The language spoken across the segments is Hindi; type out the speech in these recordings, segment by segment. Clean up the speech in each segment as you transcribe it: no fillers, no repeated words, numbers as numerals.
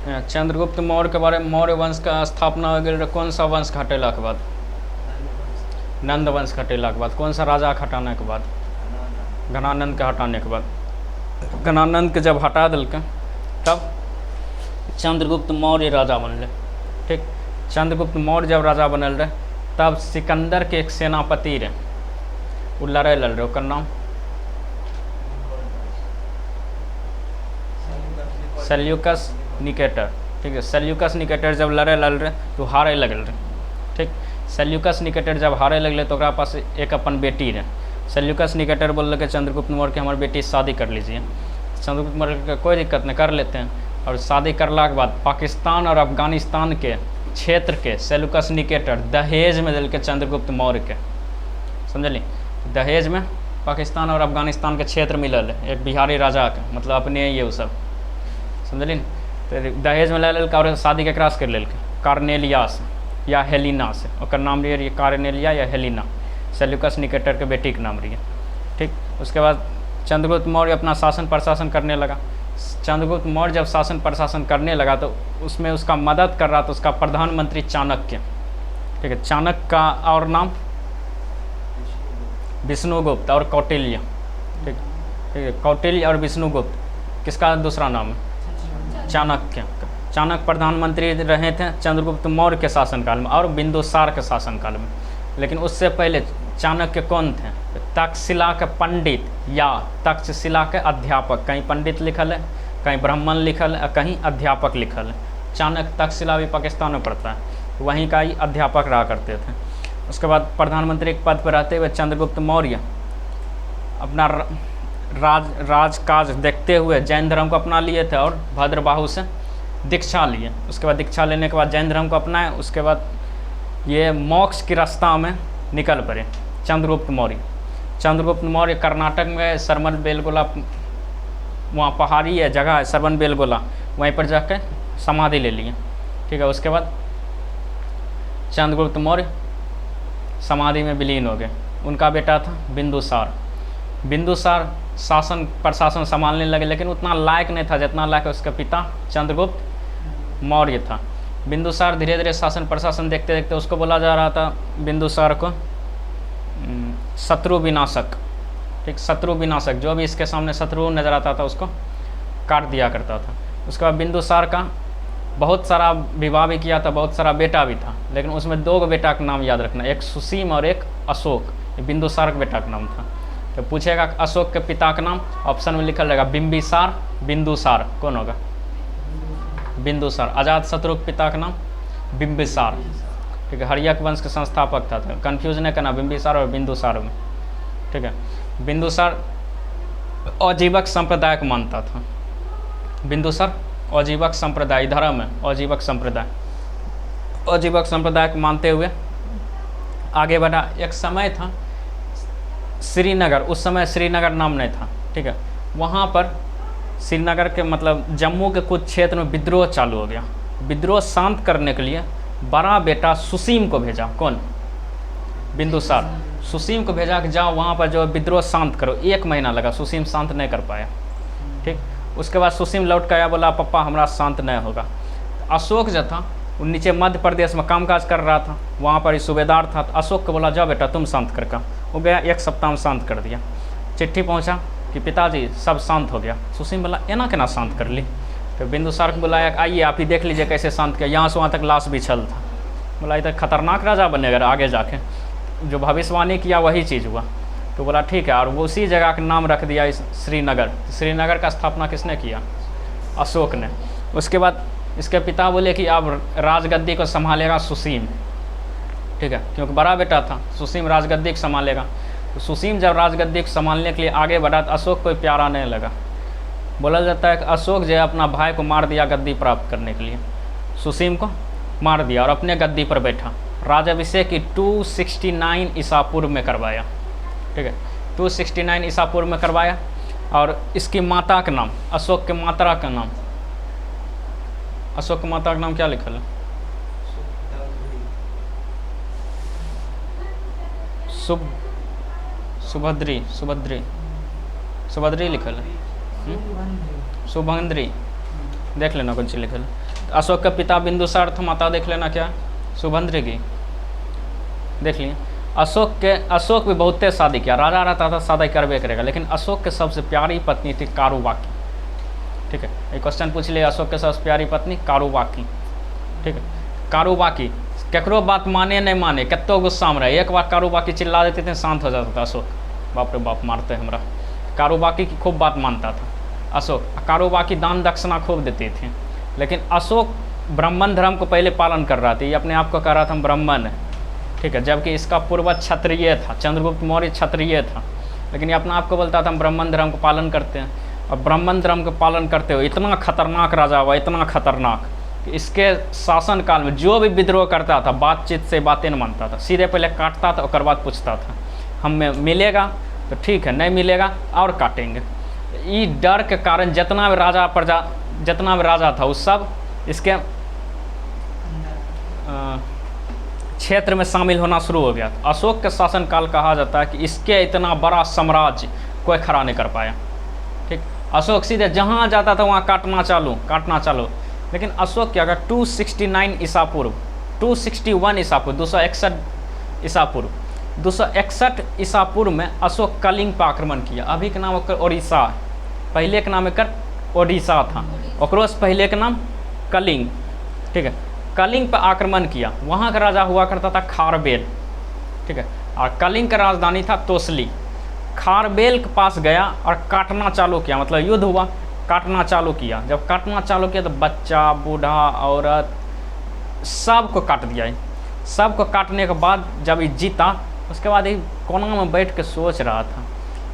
चंद्रगुप्त मौर्य के बारे में, मौर्य वंश का स्थापना हो गई कौन सा वंश हटेला के बाद? नंद वंश हटेला के बाद। कौन सा राजा के हटाने के बाद? घनानंद के हटाने के बाद। घनानंद के जब हटा दिलके तब चंद्रगुप्त मौर्य राजा बनले। ठीक, चंद्रगुप्त मौर्य जब राजा बनल रहे तब सिकंदर के एक सेनापति रहे, वो लड़े लड़ रहे, ओकर नाम सेल्यूकस निकेटर। ठीक है, सेल्यूकस निकेटर जब लड़े लड़ रहे तो हारे लगल रहे। ठीक, सेल्यूकस निकेटर जब हारे लगले तो ओकरा पास एक अपन बेटी रहे। सेल्यूकस निकेटर बोल के चंद्रगुप्त मौर्य के हमारी बेटी से शादी कर लीजिए। चंद्रगुप्त मौर्य के कोई दिक्कत नहीं, कर लेते हैं। और शादी करला के बाद पाकिस्तान और अफगानिस्तान के क्षेत्र के सेल्यूकस निकेटर दहेज में दिल के चंद्रगुप्त मौर्य के, समझली? दहेज में पाकिस्तान और अफगानिस्तान के क्षेत्र मिलल है एक बिहारी राजा के, मतलब अपने ये सब, समझली? तो दहेज में ले लेलके और शादी केकरा से कर लेलके? कार्नेलिया से या हेलिना से। ओकर नाम रही कार्नेलिया या हेलिना, सेल्यूकस निकेटर के बेटी के नाम रही। ठीक, उसके बाद चंद्रगुप्त मौर्य अपना शासन प्रशासन करने लगा। चंद्रगुप्त मौर्य जब शासन प्रशासन करने लगा तो उसमें उसका मदद कर रहा था उसका प्रधानमंत्री चाणक्य। ठीक है, चाणक्य का और नाम विष्णुगुप्त और कौटिल्य। ठीक, ठीक है, कौटिल्य और विष्णुगुप्त किसका दूसरा नाम है? चाणक्य। चाणक्य प्रधानमंत्री रहे थे चंद्रगुप्त मौर्य के शासनकाल में और बिंदुसार के शासनकाल में। लेकिन उससे पहले चाणक्य कौन थे? तक्षशिला के पंडित या तक्षशिला के अध्यापक। कहीं पंडित लिखल है, कहीं ब्राह्मण लिखल है, कहीं अध्यापक लिखल है। चाणक्य तक्षशिला भी पाकिस्तान में पड़ता है, वहीं का ही अध्यापक रहा करते थे। उसके बाद प्रधानमंत्री के पद पर रहते हुए चंद्रगुप्त मौर्य अपना राजकाज देखते हुए जैन धर्म को अपना लिए थे और भद्रबाहु से दीक्षा लिए। उसके बाद दीक्षा लेने के बाद जैन धर्म को अपनाए। उसके बाद ये मोक्ष की रास्ता में निकल पड़े चंद्रगुप्त मौर्य। चंद्रगुप्त मौर्य कर्नाटक में सरमन बेलगोला, वहाँ पहाड़ी है जगह है सरमन बेलगोला, वहीं पर जाकर समाधि ले लिए। ठीक है, उसके बाद चंद्रगुप्त मौर्य समाधि में विलीन हो गए। उनका बेटा था बिंदुसार। बिंदुसार शासन प्रशासन संभालने लगे, लेकिन उतना लायक नहीं था जितना लायक उसके पिता चंद्रगुप्त मौर्य था। बिंदुसार धीरे धीरे शासन प्रशासन देखते देखते उसको बोला जा रहा था बिंदुसार को शत्रु विनाशक। ठीक, शत्रु विनाशक, जो भी इसके सामने शत्रु नजर आता था उसको काट दिया करता था। उसके बाद बिंदुसार का बहुत सारा विवाह भी किया था, बहुत सारा बेटा भी था, लेकिन उसमें दो बेटा का नाम याद रखना, एक सुसीम और एक अशोक। बिंदुसार का बेटा का नाम था। तो पूछेगा अशोक के पिता का नाम, ऑप्शन में लिखल रहेगा बिंबिसार, बिंदुसार। कौन होगा? बिंदुसार। अजातशत्रु के पिता का नाम बिंबिसार। ठीक है, हर्यक वंश के संस्थापक था, तो कन्फ्यूज नहीं करना बिंबिसार और बिंदुसार में। ठीक है, बिंदुसार अजीवक संप्रदाय को मानता था। बिंदुसार अजीवक संप्रदाय, धर्म है अजीवक संप्रदाय, अजीवक संप्रदाय को मानते हुए आगे बढ़ा। एक समय था श्रीनगर, उस समय श्रीनगर नाम नहीं था। ठीक है, वहाँ पर श्रीनगर के मतलब जम्मू के कुछ क्षेत्र में विद्रोह चालू हो गया। विद्रोह शांत करने के लिए बड़ा बेटा सुसीम को भेजा। कौन? बिंदुसार। सुसीम को भेजा कि जाओ वहाँ पर जो विद्रोह शांत करो। 1 महीना लगा, सुसीम शांत नहीं कर पाया। ठीक, उसके बाद सुसीम लौट कर आया, बोला पापा हमरा शांत नहीं होगा। अशोक जो था वो नीचे मध्य प्रदेश में कामकाज कर रहा था, वहाँ पर ही सूबेदार था। तो अशोक को बोला जाओ बेटा तुम शांत करके। वो गया, 1 सप्ताह में शांत कर दिया। चिट्ठी पहुँचा कि पिताजी सब शांत हो गया। सुसीम बोला एना केना शांत कर ली? तो बिंदुसार को बुलाया, आइए आप ही देख लीजिए कैसे शांत किया। यहाँ से वहाँ तक लाश बिछल था। बोला इधर खतरनाक राजा बनेगा आगे जाके, जो भविष्यवाणी किया वही चीज़ हुआ। तो बोला ठीक है, और वो उसी जगह का नाम रख दिया श्रीनगर। श्रीनगर का स्थापना किसने किया? अशोक ने। उसके बाद इसके पिता बोले कि अब राजगद्दी को संभालेगा सुसीम। ठीक है, क्योंकि बड़ा बेटा था, सुसीम राजगद्दी को संभालेगा। तो सुसीम जब राजगद्दी को संभालने के लिए आगे बढ़ा तो अशोक को प्यारा नहीं लगा। बोला जाता है कि अशोक जो है अपना भाई को मार दिया गद्दी प्राप्त करने के लिए, सुसीम को मार दिया और अपने गद्दी पर बैठा। राजाभिषेक की 269 ईसा पूर्व में करवाया। ठीक है, 269 ईसा पूर्व में करवाया। और इसकी माता का नाम, अशोक के माता का नाम, अशोक की माता का नाम क्या लिखल है? सुभद्री, सुभद्री, सुभद्री लिखल है। शुभंद्री, देख लेना कौन सी लिखल है। अशोक का पिता बिंदुसार था, माता देख लेना क्या, सुभद्रा की, देख लिए। अशोक भी बहुते शादी किया, राजा रहता था शादी करबे करेगा, लेकिन अशोक के सबसे प्यारी पत्नी थी कारुबाकी। ठीक है, एक क्वेश्चन पूछ लिया, अशोक के सबसे प्यारी पत्नी कारुबाकी। ठीक है, कारुबाकी केकरो बात माने नहीं माने, कतो गुस्सा में रहे, एक बार कारुबाकी चिल्ला देते थे शांत हो जाता था अशोक, बाप रे बाप मारते हमरा। कारुबाकी की खूब बात मानता था अशोक। कारुबाकी दान दक्षिणा खूब देते थे, लेकिन अशोक ब्राह्मण धर्म को पहले पालन कर रहा था, ये अपने आप को कह रहा था हम ब्राह्मण है। ठीक है, जबकि इसका पूर्वज क्षत्रिय था, चंद्रगुप्त मौर्य क्षत्रिय था, लेकिन ये अपने आप को बोलता था हम ब्राह्मण धर्म को पालन करते हैं। और ब्राह्मण धर्म को पालन करते हुए इतना खतरनाक राजा हुआ, इतना खतरनाक कि इसके शासनकाल में जो भी विद्रोह करता था बातचीत से बातें नहीं मानता था, सीधे पहले काटता था और बाद पूछता था हमें मिलेगा तो ठीक है, नहीं मिलेगा और काटेंगे। ये डर के कारण जितना भी राजा था उस सब इसके क्षेत्र में शामिल होना शुरू हो गया। अशोक के शासनकाल कहा जाता है कि इसके इतना बड़ा साम्राज्य कोई खड़ा नहीं कर पाया। ठीक, अशोक सीधे जहाँ जाता था वहाँ काटना चालू। लेकिन अशोक क्या कर 269 ईसा पूर्व, 261 ईसा पूर्व, 261 ईसा पूर्व, 261 ईसा पूर्व में अशोक कलिंग पर आक्रमण किया। अभी के नाम ओकर ओडिशा, पहले के नाम एकर ओडिशा था, ओकरो से पहले के नाम कलिंग। ठीक है, कलिंग पर आक्रमण किया। वहाँ का राजा हुआ करता था खारबेल। ठीक है, और कलिंग का राजधानी था तोसली। खारबेल के पास गया और काटना चालू किया, मतलब युद्ध हुआ, काटना चालू किया। जब काटना चालू किया तो बच्चा, बूढ़ा, औरत सबको काट दिया। सबको काटने के बाद जब ये जीता, उसके बाद ये कोना में बैठ के सोच रहा था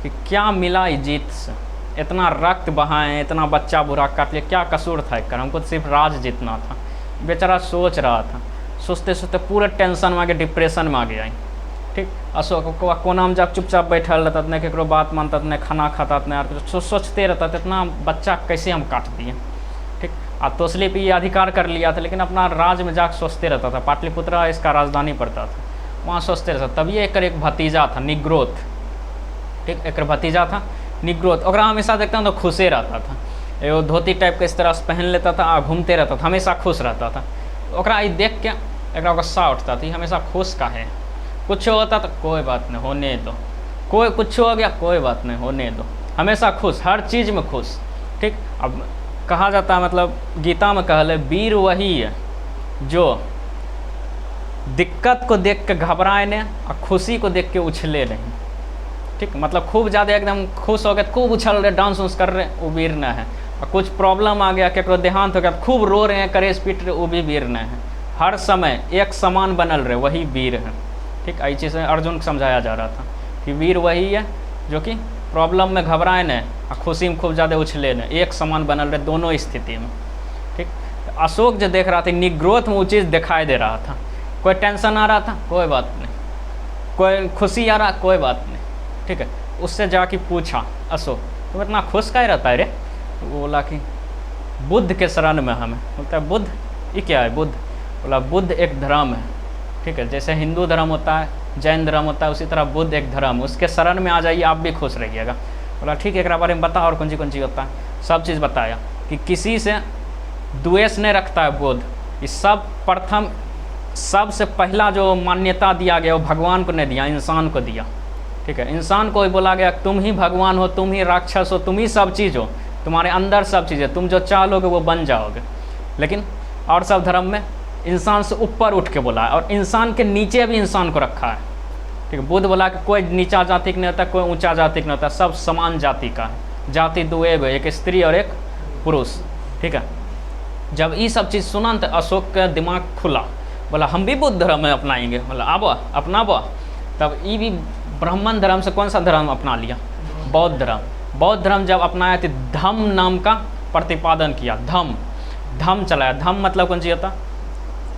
कि क्या मिला ये जीत से, इतना रक्त बहाए, इतना बच्चा बूढ़ा काट लिया, क्या कसूर था एक, हमको सिर्फ राज जीतना था। बेचारा सोच रहा था, सोचते सोचते पूरे टेंशन में आ गया, डिप्रेशन में आ गया। ठीक, अशोक कोना में जब चुपचाप बैठल रहता, न केकरो बात मानता, न खाना खाता, न कुछ सोचते रहता, इतना बच्चा कैसे हम काट दिए। ठीक, और तोसली पे ये अधिकार कर लिया था, लेकिन अपना राज में जाकर सोचते रहता था। पाटलिपुत्रा इसका राजधानी पड़ता था, वहाँ सोचते रहता। तभी एक भतीजा था निग्रोथ। ठीक, एक भतीजा था निग्रोथ, ओकरा हमेशा देखता तो खुशे रहता था, एगो धोती टाइप के इस तरह से पहन लेता था और घूमते रहता था, हमेशा खुश रहता था। ओकरा ये देख के एक गुस्सा उठता था, हमेशा खुश का है, कुछ होता तो कोई बात नहीं होने दो, कोई कुछ हो गया कोई बात नहीं होने दो, हमेशा खुश, हर चीज़ में खुश। ठीक, अब कहा जाता है, मतलब गीता में कहले वीर वही है जो दिक्कत को देख के घबराए नहीं और खुशी को देख के उछले नहीं। ठीक, मतलब खूब ज़्यादा एकदम खुश हो गए, खूब उछल रहे, डांस उन्स कर रहे, वो वीर न है। और कुछ प्रॉब्लम आ गया, केकरो देहांत हो गया, खूब रो रहे हैं, करेज पीट रहे, वो भी वीर न है। हर समय एक समान बनल रहे, वही वीर है। ठीक, आई चीज़ अर्जुन को समझाया जा रहा था कि वीर वही है जो कि प्रॉब्लम में घबराए न और खुशी में खूब ज़्यादा उछले न, एक समान बनल रहे दोनों स्थिति में। ठीक, अशोक जो देख रहा था निग्रोथ में वो चीज़ दिखाई दे रहा था। कोई टेंशन आ रहा था कोई बात नहीं, कोई खुशी आ रहा कोई बात नहीं। ठीक है, उससे जाके पूछा अशोक तुम इतना खुश काहे रहता है रे? वो बोला कि बुद्ध के शरण में हमें। बोलता है बुद्ध, ये क्या है बुद्ध? बोला बुद्ध एक धर्म है। ठीक है, जैसे हिंदू धर्म होता है, जैन धर्म होता है, उसी तरह बुद्ध एक धर्म है, उसके शरण में आ जाइए आप भी खुश रहिएगा। बोला ठीक है, एक बारे में बता और कौन सी होता है। सब चीज़ बताया कि किसी से द्वेष नहीं रखता है बुद्ध। ये सब प्रथम सबसे पहला जो मान्यता दिया गया वो भगवान को नहीं दिया, इंसान को दिया। ठीक है, इंसान को ही बोला गया तुम ही भगवान हो, तुम ही राक्षस हो, तुम ही सब चीज़ हो, तुम्हारे अंदर सब चीज़ है, तुम जो चाह लोगे वो बन जाओगे। लेकिन और सब धर्म में इंसान से ऊपर उठ के बोला है और इंसान के नीचे भी इंसान को रखा है। ठीक है, बुद्ध बोला कि कोई नीचा जाति का नहीं होता, कोई ऊंचा जाति का नहीं होता, सब समान जाति का है। जाति दो है, एक स्त्री और एक पुरुष। ठीक है, जब ये सब चीज़ सुना तो अशोक का दिमाग खुला, बोला हम भी बुद्ध धर्म में अपनाएंगे। बोला अब अपनाबो। तब ये भी ब्राह्मण धर्म से कौन सा धर्म अपना लिया? बौद्ध धर्म। बौद्ध धर्म जब अपनाया तो धम्म नाम का प्रतिपादन किया। धम्म चलाया। धम्म मतलब कौन सी होता?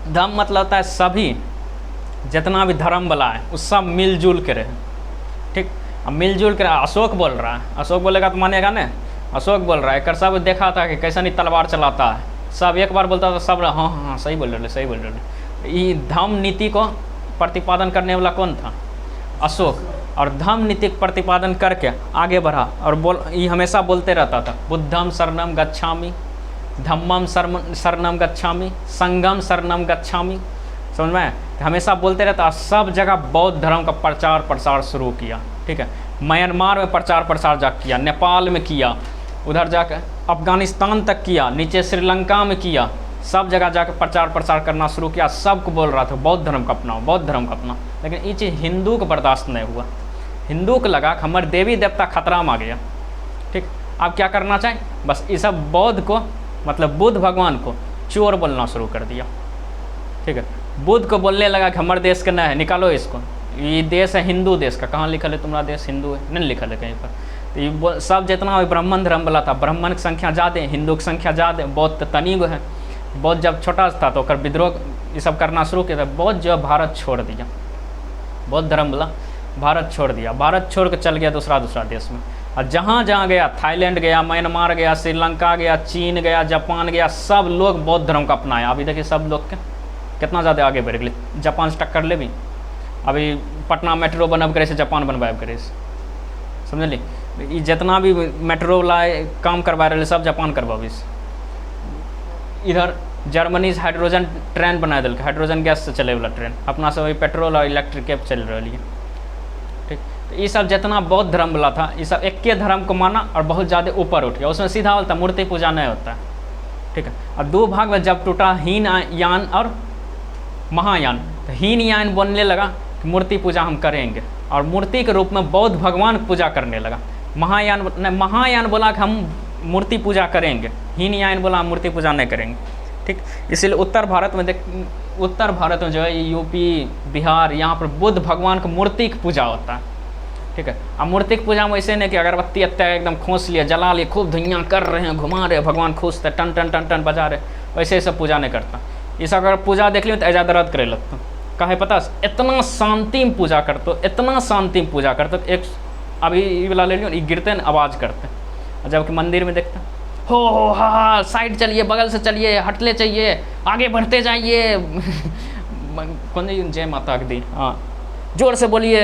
धम्म मतलब होता है सभी जितना भी धर्म वाला है उस सब मिलजुल के रहे। ठीक, अब मिलजुल के अशोक बोल रहा है, अशोक बोलेगा तो मानेगा नहीं। अशोक बोल रहा है, कर सब देखा था कि कैसा नहीं तलवार चलाता है, सब एक बार बोलता था, सब हाँ हाँ हाँ सही बोल रहे, सही बोल रहे। ये धम्म नीति को प्रतिपादन करने वाला कौन था? अशोक। और धम्म नीति प्रतिपादन करके आगे बढ़ा और ये हमेशा बोलते रहता था बुद्धम शरणम गच्छामि, धम्मम शरणम गच्छामि, संगम शरणम गच्छामि, समझ में। तो हमेशा बोलते रहता, सब जगह बौद्ध धर्म का प्रचार प्रसार शुरू किया, ठीक है। म्यांमार में प्रचार प्रसार जाकर किया, नेपाल में किया, उधर जाकर अफगानिस्तान तक किया, नीचे श्रीलंका में किया, सब जगह जाकर प्रचार प्रसार करना शुरू किया। सबको बोल रहा था बौद्ध धर्म का अपनाओ, बौद्ध धर्म का अपनाओ। लेकिन ये चीज़ हिंदू को बर्दाश्त नहीं हुआ। हिंदू को लगा कि हमारे देवी देवता खतरा में आ गया, ठीक। अब क्या करना चाहिए, बस ये सब बौद्ध को, मतलब बुद्ध भगवान को चोर बोलना शुरू कर दिया, ठीक है। बुद्ध को बोलने लगा कि हमारे देश का नहीं है, निकालो इसको, ये देश है हिंदू देश का। कहाँ लिखल है तुम्हारा देश हिंदू है? नहीं लिखल है कहीं पर। तो ये सब जितना ब्राह्मण धर्म वाला था, ब्राह्मण की संख्या ज़्यादा, हिंदू की संख्या ज़्यादा, बौद्ध तनिगो है। बौद्ध जब छोटा था तो विद्रोह ये सब करना शुरू किया था। बौद्ध जो भारत छोड़ दिया, बौद्ध धर्म वाला भारत छोड़ दिया, भारत छोड़ कर चल गया दूसरा देश में। और जहाँ जहाँ गया, थाईलैंड गया, म्यांमार गया, श्रीलंका गया, चीन गया, जापान गया, सब लोग बौद्ध धर्म का अपनाया। अभी देखिए सब लोग कितना ज़्यादा आगे बढ़ गए, जापान से टक्कर ले भी। अभी पटना मेट्रो बनब करे से जापान बनवाब करे से, समझली। ये जितना भी मेट्रो वाला काम करवा रहे सब जापान करवाबी। इधर जर्मनी से हाइड्रोजन ट्रेन बना दिल, हाइड्रोजन गैस से चले वाला ट्रेन, अपना सब पेट्रोल और इलेक्ट्रिक के चल रही है, ठीक। तो ये सब जितना बौद्ध धर्म वाला था, ये सब एक के धर्म को माना और बहुत ज़्यादा ऊपर उठ गया। उसमें सीधा बोलता मूर्ति पूजा नहीं होता है, ठीक है। और दो भाग में जब टूटा हीन यान और महायान, तो हीन यान बोलने लगा कि मूर्ति पूजा हम करेंगे और मूर्ति के रूप में बौद्ध भगवान की पूजा करने लगा। महायान बोला कि हम मूर्ति पूजा करेंगे, हीन यान बोला हम मूर्ति पूजा नहीं करेंगे, ठीक। इसलिए उत्तर भारत में जो है यूपी बिहार, यहाँ पर बुद्ध भगवान की मूर्ति की पूजा होता है, ठीक है। अब मूर्ति की पूजा में ऐसे नहीं कि अगरबत्ती एकदम खोस लिया, जला लिए, खूब धुइयाँ कर रहे हैं, घुमा रहे, भगवान खुश थे, टन टन टन टन बजा रहे, वैसे सब पूजा नहीं करता। ये सब अगर पूजा देख लियो तो ऐजा दर्द करे लगता, कहे पता इतना शांति में पूजा करते, इतना शांति में पूजा करते। एक अभी ये वाला ले लियो, ये गिरते न आवाज़ करते, जबकि मंदिर में देखते हो हा साइड चलिए, बगल से चलिए, हटले चाहिए, आगे बढ़ते जाइए कौन जय माता दी, हाँ जोर से बोलिए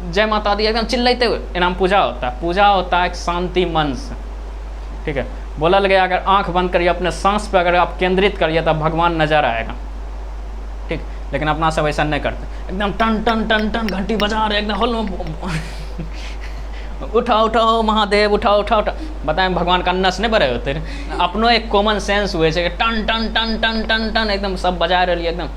जय माता दी, एकदम चिल्लाते हुए इनाम पूजा होता है। पूजा होता है एक शांति मन से, ठीक है। बोला गया अगर आंख बंद करिए, अपने सांस पे अगर आप केंद्रित करिए तब भगवान नजर आएगा, ठीक। लेकिन अपना सब ऐसा नहीं करते, एकदम टन टन टन टन घंटी बजा रहे, एकदम हॉल में उठाओ उठाओ महादेव, उठाओ उठाओ उठाओ। बताएं भगवान का नस नहीं बड़े होते, अपनो एक कॉमन सेंस हुए कि टन टन टन टन टन टन एकदम सब बजा रही, एकदम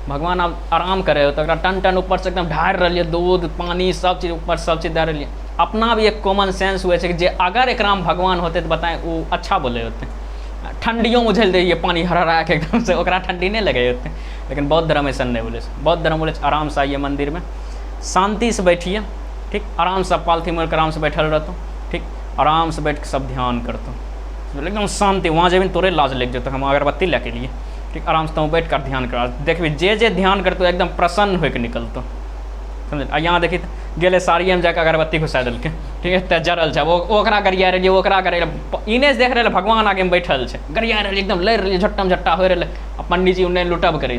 भगवान आप आराम करे हो तो टन टन ऊपर से एकदम ढार रही, दूध पानी सब चीज़ ऊपर सब चीज़ दे रही। अपना भी एक कॉमन सेंस हुए कि जे अगर एक राम भगवान होते तो बताएं वो अच्छा बोले होते, ठंडियों उझल दे पानी हरा के एकदम से, ओकरा ठंडी नहीं लगे होते। लेकिन बौद्ध धर्म ऐसा नहीं बोले, बौद्ध धर्म बोले आराम से आइए मंदिर में, शांति से बैठिए, ठीक। आराम से पालथी मोड़ कर आराम से बैठल रहता, ठीक। आराम से बैठ के सब ध्यान करता, एकदम शांति। वहाँ जब तोरे लाज लग जाता, हम अगरबत्ती लेके लिए, ठीक। आराम से बैठ कर ध्यान कर, देखिए जे ध्यान करते एकदम प्रसन्न होकर निकलते, समझे। यहाँ देखी गेले साड़िए में जाकर अगरबत्ती घुसा दिल के, ठीक है, तो जरल है, वो ओकरा गरिया रही, ओकरा करे, इन्हें देख रहे भगवान आगे में बैठल है, गरिया रही, एकदम लड़ रही, झट्टम झट्टा हो रहे। पंडित जी उन्हें लुटब करे,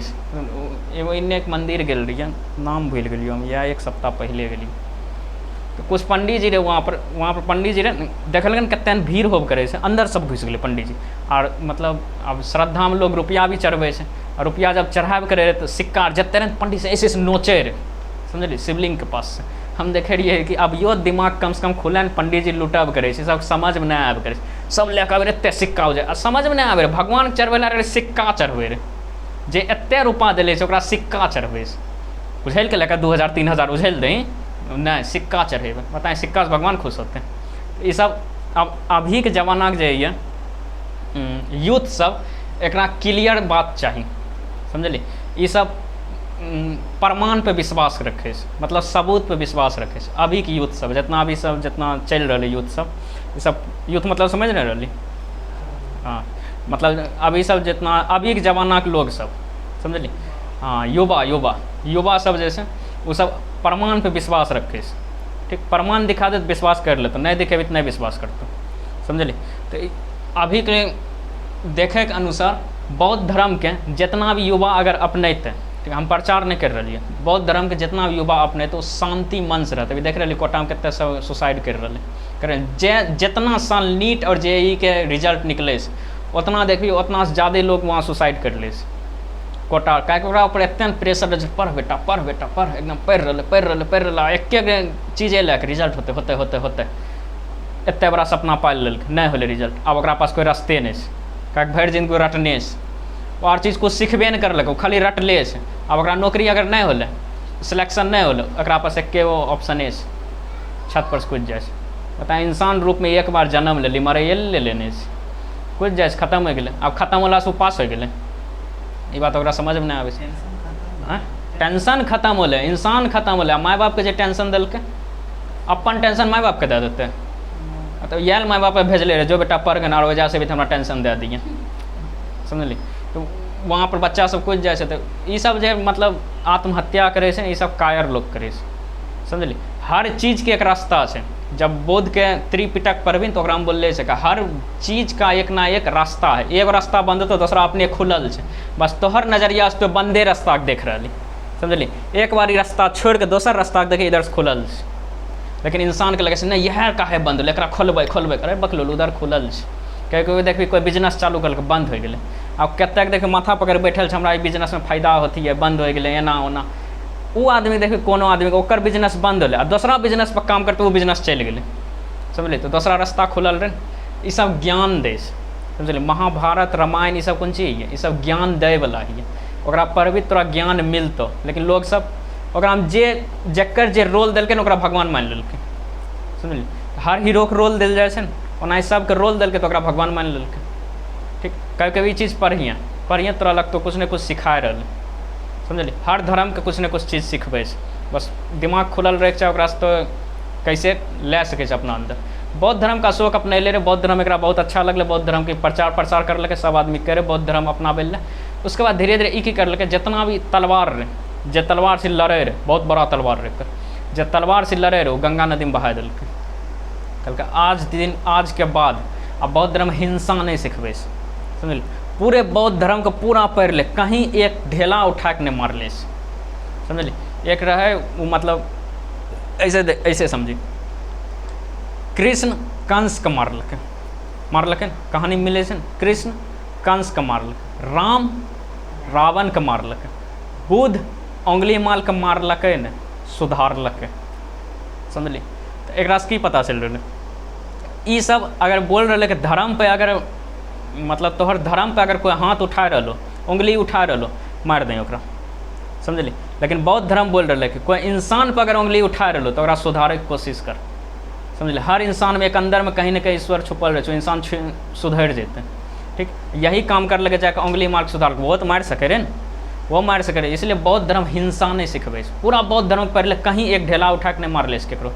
एगो इन्हें एक मंदिर गेल रही, नाम भूल गई हम, या एक सप्ताह पहले गई। तो कुछ पंडित जी रहे वहाँ पर पंडित जी रहे, देखल कते भीड़ होब करे से, अंदर सब घुस गए पंडित जी। और मतलब अब श्रद्धा में लोग रुपया भी चढ़बे से, और रुपया जब चढ़ाब करे रहे तो सिक्का जते रहे पंडित से ऐसे नोचे रहे, समझलिए, शिवलिंग के पास से। हम देखे रहिए कि अब यो दिमाग कम से कम खुले, पंडित जी लुटब करे, सब समझ में नहीं आब करे, सब लेके आबे एते सिक्का हो जाए, समझ में नहीं आबे रहे। भगवान चढ़बे रहे सिक्का चढ़बे रहे, जे एते रुपा दिले से ओकरा सिक्का चढ़बे से, उझल के लेकर 2000-3000 उझल दें, नहीं सिक्का चढ़ेबे। बताएं सिक्का से भगवान खुश होते हैं। ये सब अब अभी के जमाना के जे यूथ सब एकरा क्लियर बात चाहिए, समझलिए। ये सब प्रमाण पे विश्वास रखे, मतलब सबूत पे विश्वास रखे। अभी के यूथ सब जितना भी सब जितना चल रहा यूथ सब, ये सब यूथ मतलब समझ नहीं रही, हाँ, मतलब अभी सब जितना अभी के ज़माना के लोग सब, समझलिए, हाँ, युवा सब जैसे वो सब प्रमाण पे विश्वास रखे, ठीक। प्रमाण दिखा दे तो विश्वास कर लेते, नहीं दिखे तो नहीं विश्वास करते, समझलिए। तो अभी के देखे के अनुसार बौद्ध धर्म के जितना भी युवा अगर अपनते, ठीक, हम प्रचार नहीं कर रही है, बौद्ध धर्म के जितना भी युवा अपने तो शांति मन से रहते। अभी देख रहे कोटा में कितने सब सुसाइड कर रहे, जितना साल नीट और JEE के रिजल्ट निकले उतना देखिए उतना से ज़्यादा लोग वहाँ सुसाइड कर ले कोटा काहे ऊपर एते प्रेशर रहे पढ़ बेटा पढ़ बेटा पढ़ एकदम पढ़ रहा एक चीज लैके रिजल्ट होते होते होते होते एते बड़ा सपना पाल लेलक नहीं होले रिजल्ट। अब ओकरा पास कोई रास्ते नहीं है काहे भरि जिंदगी रटने से और चीज कुछ सिखबे नहीं करलक खाली रटले से। अब ओकरा नौकरी अगर नहीं होले सिलेक्शन नहीं होले ओकरा पास एके गो ऑप्शन है छत पर से कूद जाए बता इंसान रूप में एक बार जन्म लेली मरे ले लेने से कूद जाए खत्म हो गए। अब खत्म होला से वो पास हो गए ये बात ओकरा समझ में नहीं आवे छै। टेंशन खत्म होले इंसान खत्म होले माय बाप के जे टेंशन दिलके अपन टेंशन माय बाप के दे देते तो यार माय बाप भेजले रहे जो बेटा पढ़ गए और वजह से भी हमरा टेंशन दे दिए समझली। तो वहाँ पर बच्चा सब कूद जाए तो ये सब जे मतलब आत्महत्या करे से ये सब कायर लोग करे समझली। हर चीज़ के एक रास्ता है जब बोध के त्रिपिटक पढ़बी तो ओकरा में बोलले छै हर चीज़ का एक ना एक रास्ता है एगो रास्ता बंद तो दूसरा अपने खुलल है बस तोहर नजरिया से तो बंदे रास्ता देख रही समझली। एक बार रास्ता छोड़ के दोसर रास्ता देखे इधर से खुलल है लेकिन इंसान के लगे से नहीं यह काहे बंद होलै एकरा खोलबै खोलबै अरे बकलो उधर खुलल है कहीं देखबी कोई बिजनेस चालू कर बंद हो गए। अब कतेक देखिए माथा पकड़ बैठल छै हमरा बिजनेस में फायदा होती है बंद हो गए एना ओना वो आदमी देखिए कोनो आदमी के ओकर बिजनेस बंद होलै आ दूसरा बिजनेस पर काम करते वो बिजनेस चल गए समझली। तो दूसरा रास्ता खुलल रहे ये सब ज्ञान दे समझली। महाभारत रामायण ये सब कौन चीज है ये सब ज्ञान दे वाला है ओकरा पढ़बी तोरा ज्ञान मिलतो लेकिन लोग सब ओकरा में जे जकर जे रोल दिलकै ओकरा भगवान मान लेलकै समझली। हर हीरो के रोल दिल जाए छै ओना सबके रोल दिलकै तो ओकरा भगवान मान लेलकै ठीक। कभी कभी ई चीज़ पढ़िए तोरा लगतो कुछ न कुछ सिखा रहा समझली। हर धर्म के कुछ न कुछ चीज़ सिखबै बस दिमाग खुलल रहे चाहे ओकरा तो कैसे ले सके अपना अंदर। बौद्ध धर्म का शौक अपनैले रहे बौद्ध धर्म एक बहुत अच्छा लगल बौद्ध धर्म के प्रचार करलकै सब आदमी करे बौद्ध धर्म अपनाबे ले। उसके बाद धीरे धीरे ई की करलकै जितना भी तलवार रहे जे तलवार से लड़े रहे बहुत बड़ा तलवार रहे जे तलवार से लड़े रहे वो गंगा नदी में बहा दिलकै कहलकै आज के बाद अब बौद्ध धर्म हिंसा नहीं सिखबै समझली। पूरे बौद्ध धर्म को पूरा पढ़ ले कहीं एक ढेला उठा के नहीं मार ले समझली। एक रहे वो मतलब ऐसे समझी कृष्ण कंस के मारलकै कहानी मिले छै कृष्ण कंस के मारलकै राम रावण के मारलकै बुद्ध उंगली माल के मारलकै ने सुधारलकै समझली। तो एकरा से की पता चल रहा ये सब अगर बोल रहे कि धर्म पे अगर मतलब तोहर धर्म पे अगर कोई हाथ उठा रहा उंगली उठा रहा मार दें ओकरा समझली। लेकिन बौद्ध धर्म बोल रहे कि कोई इंसान पर अगर उंगली उठा रहा तो ओकरा सुधारे के कोशिश कर समझली। हर इंसान में एक अंदर में कहीं ना कहीं ईश्वर छुपल रहे इंसान सुधर जेते ठीक। यही काम कर लगे जाकर उंगली मार के सुधार वो तो मार सके रहे वो मार सके रहे। इसलिए बौद्ध धर्म हिंसा नहीं सिखबै पूरा बौद्ध धर्म पढ़ ले कहीं एक ढेला उठा के नहीं मार ले ककरो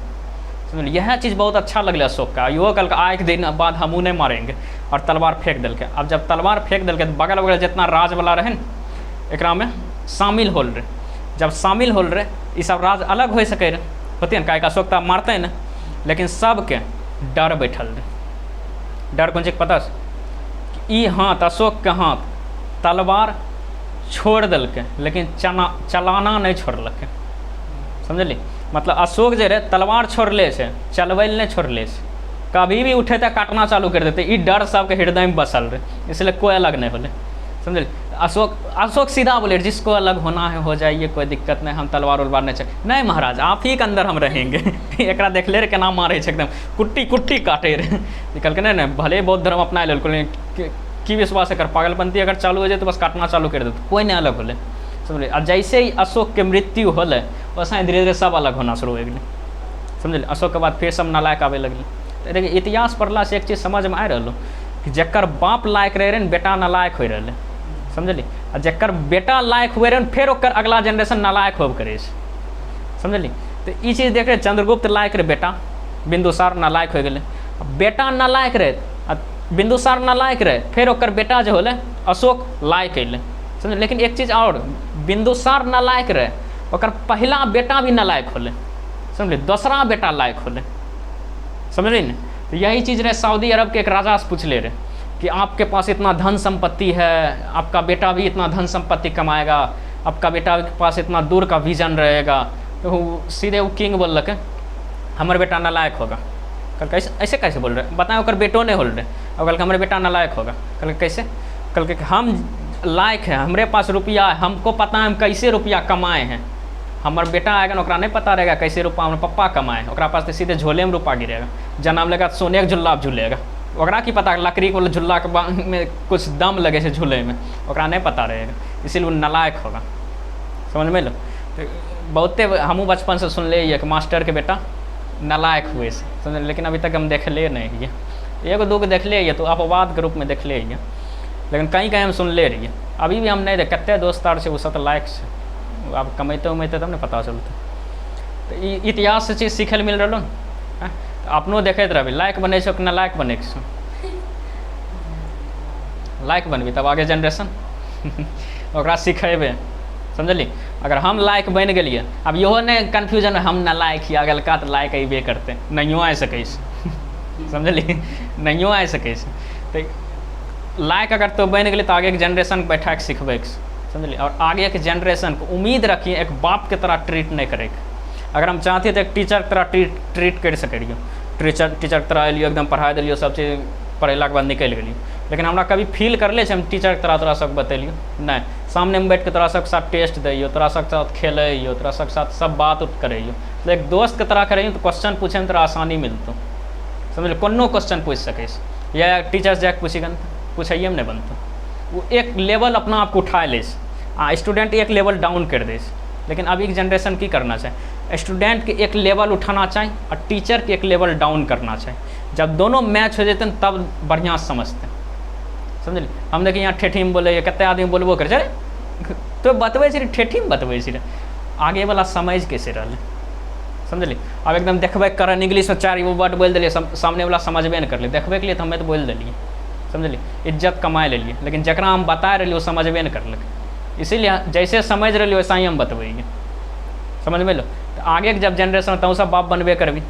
समझलिए। यह चीज़ बहुत अच्छा लगल अशोक का यो कल आए के दिन बाद हमू नहीं मारेंगे और तलवार फेंक दिल के। अब जब तलवार फेंक दिल के तो बगल बगल जितना राज वाला रहे एकरा में शामिल होल रहे जब शामिल होल रहे ये सब राज अलग हो सके रहे होते काहे का अशोक मारते न लेकिन सबके डर बैठल रहे। डर कौन चीज पता ई हाथ अशोक के हाथ तलवार छोड़ दिलके लेकिन चलाना नहीं छोड़लकै समझली। मतलब अशोक जे रहे तलवार छोड़ले से चलबै नहीं छोड़ले से कभी भी उठे तो काटना चालू कर देते ई डर सबके हृदय में बसल रहे इसलिए कोई अलग नहीं होले समझली। अशोक सीधा बोले जिसको अलग होना है हो जाइए कोई दिक्कत नहीं हम तलवार उलवार नहीं चल नहीं महाराज आप ही के अंदर हम रहेंगे एक देख ले रहे केना मारे एकदम कुट्टी कुट्टी काटे रहे निकल के नहीं भले बौद्ध धर्म अपना ले की विश्वास कर पागलपंती अगर चालू हो जाए तो बस काटना चालू कर देते कोई नहीं अलग होले समझलिए। और जैसे ही अशोक के मृत्यु होले वैसे धीरे धीरे सब अलग होना शुरू हो गए समझलिए। अशोक के बाद फिर सब नालायक आवे लगल। तो देखिए इतिहास पढ़ला से एक चीज़ समझ में आ रहा कि जकर बाप लायक रहे बेटा नालायक हो रहे समझलिए। और जकर बेटा लायक हुए रहे फिर ओकर अगला जनरेशन नालायक होब करे समझलिए। तो ये चीज़ देख रहे चंद्रगुप्त लायक रहे बेटा बिंदुसार नालायक हो गए बेटा नालायक रहे बिंदुसार नालायक रहे फिर ओकर बेटा जो होले अशोक लायक अल समझ। लेकिन एक चीज़ और बिंदुसार नालायक रहे ओकर पहला बेटा भी नालायक होले समझलिए दूसरा बेटा लायक होले समझलिए न। तो यही चीज़ रहे सऊदी अरब के एक राजा से पूछले रहे कि आपके पास इतना धन संपत्ति है आपका बेटा भी इतना धन संपत्ति कमाएगा आपका बेटा के पास इतना दूर का विजन रहेगा। तो सीधे वो किंग बोल हमारे बेटा नालायक होगा कल कैसे ऐसे कैसे बोल रहे बताएं ओकर बेटो नहीं होल रहे और कल हमारे बेटा नालायक होगा। कल कैसे? कल के हम लायक है, हमारे पास रुपया है, हमको पता है हम कैसे रुपया कमाए हैं। हमारे बेटा आएगा ना, ओकरा नहीं पता रहेगा कैसे रुपया हमारे पप्पा कमाए हैं, ओकरा पास तो सीधे झोले में रुपया गिरेगा। जन्म लेगा तो सोने के झुल्ला झूलेगा, ओकरा की पता लकड़ी वाला झुल्ला के में कुछ दम लगे से झूले में, ओकरा नहीं पता रहेगा, इसीलिए वो नालायक होगा। समझ में लो। तो बहुते हमू बचपन से सुन ले कि मास्टर के बेटा नालायक हुए से, समझ, लेकिन अभी तक हम देख ले नहीं है। एगो दो देख ले तो अपवाद के रूप में देख ले, लेकिन कहीं कहीं हम सुन ले रही है। अभी भी हम नहीं देख कते दोस्तार से वो सब लायक से आप कमाते उमैते तब नहीं पता चलता। तो इतिहास से चीज़ सीखे मिल रहा है। तो अपनों देखते रहे लायक बने कि ना लायक बने लायक बनबी तब आगे जनरेशन ओकरा सिखेबे, समझली। अगर हम लायक बन गए, अब इहो नहीं कन्फ्यूजन है हम ना लायक ही अगलका तो लायक अबे करते, नहियो आ सकै समझली, नहियो आ सकै। तो लायक अगर तो बन गए तो आगे के जनरेशन को बैठा के सिखबै, समझली। और आगे के जनरेशन को उम्मीद रखिए एक बाप के तरह ट्रीट नहीं करे। अगर हम चाहते तो एक टीचर के तरह ट्रीट कर सके, टीचर के तरह एलियो एकदम पढ़ा दिलियो, सब चीज़ पढ़ेला के बाद निकल गलियो। लेकिन हमरा कभी फील कर ले हम टीचर के तरह तोरा सब बतेलियो नहीं, सामने में बैठ के तोरा सबके साथ टेस्ट दियो, तोरा सबके साथ खेलियो, तोरा सबके साथ सब बात उत करियो। तो एक दोस्त के तरह करियो तो क्वेश्चन पूछे में तोरा आसानी मिलतो, समझ। कोनो क्वेश्चन पूछ सके, या टीचर से जाके पूछी पूछिए में नहीं बनता। वो एक लेवल अपना आप को उठा ले, स्टूडेंट एक लेवल डाउन कर दे। लेकिन अभी की जनरेशन की करना चाहिए, स्टूडेंट के एक लेवल उठाना चाहिए और टीचर के एक लेवल डाउन करना चाहिए। जब दोनों मैच हो जाते हैं तब बढ़िया समझते हैं, समझलिए। हम देखिए यहाँ ठेठी में बोले, कते आदमी बोलबो कर चले तो बतबै छी ठेठी में बतबै छी, आगे वाला समझ कैसे रहे, समझलिए। अब एकदम देखबे करन इंग्लिश में 4 वर्ड बोल दिलिए, सामने वाला समझबे नहीं कर ले, देखबे के लिए तो हमें तो बोल दिलिए, समझलिए, इज्जत कमाए ले लिए। लेकिन जकरा हम बता रहे वो समझबे नहीं करलक, इसीलिए जैसे समझ रहे वैसा ही हम बतबेंगे, समझ में लो। तो आगे के जब जनरेशन तो सब बाप बनबे करबी,